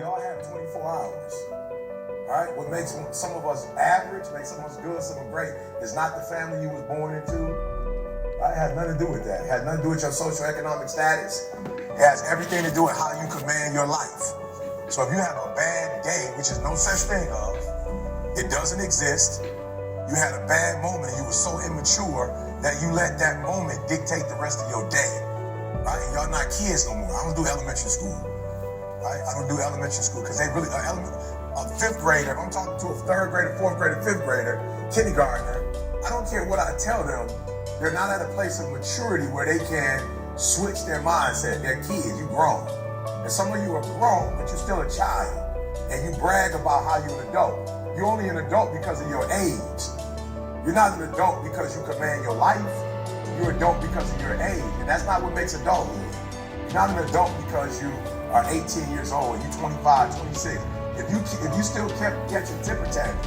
all have 24 hours. All right? What makes some of us average, makes some of us good, some of us great, is not the family you was born into. Right? It has nothing to do with that. It has nothing to do with your socioeconomic status. It has everything to do with how you command your life. So if you have a bad day, which is no such thing of, it doesn't exist. You had a bad moment and you were so immature that you let that moment dictate the rest of your day. Right? And y'all not kids no more. I don't do elementary school. Right? I don't do elementary school because they really, a fifth grader, if I'm talking to a third grader, fourth grader, fifth grader, kindergartner, I don't care what I tell them, they're not at a place of maturity where they can switch their mindset. They're kids, you grown. And some of you are grown, but you're still a child. And you brag about how you're an adult. You're only an adult because of your age. You're not an adult because you command your life. You're an adult because of your age. And that's not what makes adulthood. You're not an adult because you are 18 years old, you're 25, 26. If you still kept catching temper tantrum,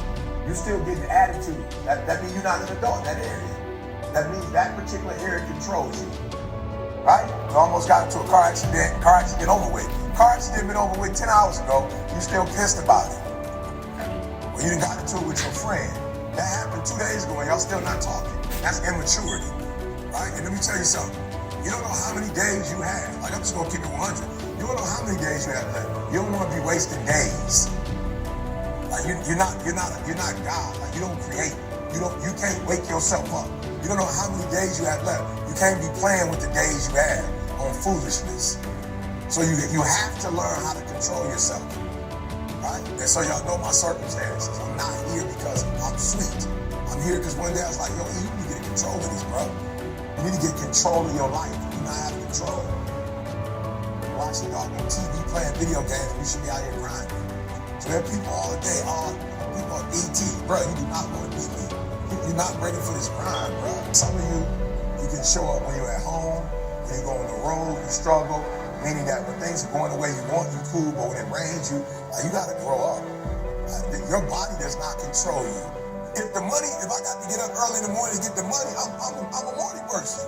you still getting attitude, that means you're not an adult in that area. That means that particular area controls you. Right? You almost got into a car accident over with. Car accident been over with 10 hours ago, you still pissed about it. Well, you done got into it with your friend. That happened 2 days ago and y'all still not talking. That's immaturity. Right? And let me tell you something. You don't know how many days you have. Like, I'm just gonna keep it 100. You don't know how many days you have left. You don't want to be wasting days. Like you're not God. Like you don't create. You can't wake yourself up. You don't know how many days you have left. You can't be playing with the days you have on foolishness. So you have to learn how to control yourself. Right? And so y'all know my circumstances. I'm not here because I'm sweet. I'm here because one day I was like, yo, you need to get control of this, bro. You need to get control of your life. You not have control. Watching dog on TV playing video games, we should be out here grinding. So there are people all day, people on ET, bro, you do not want to beat me. You're not ready for this grind, bro. Some of you can show up when you're at home, when you go on the road, you struggle, meaning that when things are going the way you want, you cool, but when it rains, you gotta grow up. Your body does not control you. If I got to get up early in the morning to get the money, I'm a morning person.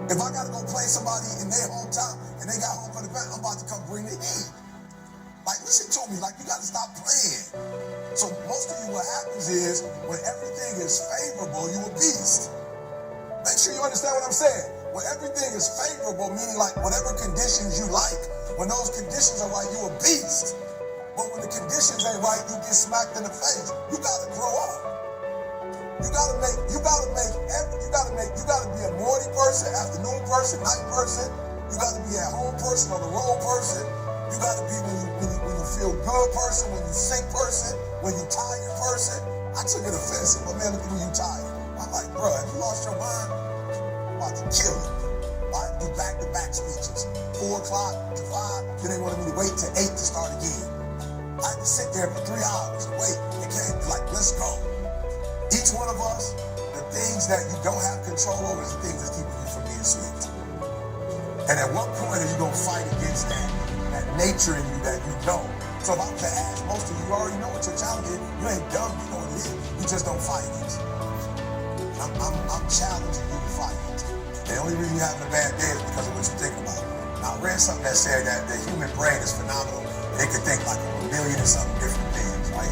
If I got to go play somebody in their hometown and they got home for the event, I'm about to come bring the heat. Like, listen to me, like, you got to stop playing. So most of you, what happens is, when everything is favorable, you a beast. Make sure you understand what I'm saying. When everything is favorable, meaning like whatever conditions you like, when those conditions are right, you a beast. But when the conditions ain't right, you get smacked in the face. You got to grow up. You gotta be a morning person, afternoon person, night person. You gotta be at home person, on the road person. You gotta be when you feel good person, when you sick person, when you tired person. I took it offensive, but man, look at when you tired. I'm like, bro, have you lost your mind? I'm about to kill it. Right? Do back-to-back speeches. 4 o'clock to 5, then they wanted me to wait till 8 to start again. I had to sit there for 3 hours and wait. They can't be like, let's go. Each one of us, the things that you don't have control over is the things that's keeping you from being sweet. And at what point are you going to fight against that nature in you that you know? So if I was to ask most of you, you already know what your challenge is. You ain't dumb, you know what it is. You just don't fight it. I'm challenging you to fight it. The only reason you're having a bad day is because of what you think about. Now, I read something that said that the human brain is phenomenal. It can think like a million and something different things, right?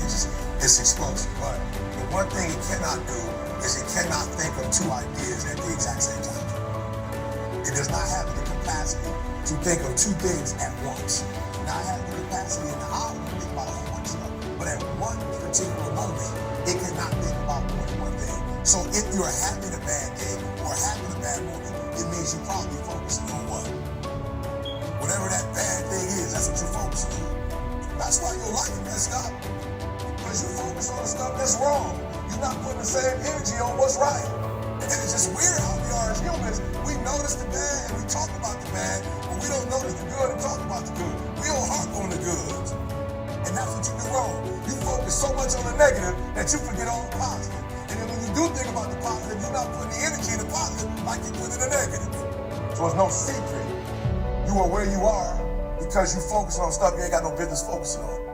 It's explosive, but the one thing it cannot do is it cannot think of 2 ideas at the exact same time. It does not have the capacity to think of 2 things at once. Now, it has the capacity in the hour to think about a whole bunch of stuff, but at one particular moment, it cannot think about more than one thing. So if you're having a bad day or having a bad moment, it means you're probably focusing on what? Whatever that bad thing is, that's what you're focusing on. That's why your life is messed up. Because you focus on the stuff that's wrong. You're not putting the same energy on what's right. And it's just weird how we are as humans. We notice the bad and we talk about the bad, but we don't notice the good and talk about the good. We don't harp on the good. And that's what you do wrong. You focus so much on the negative that you forget all the positive. And then when you do think about the positive, you're not putting the energy in the positive like you put in the negative. So it's no secret. You are where you are because you focus on stuff you ain't got no business focusing on.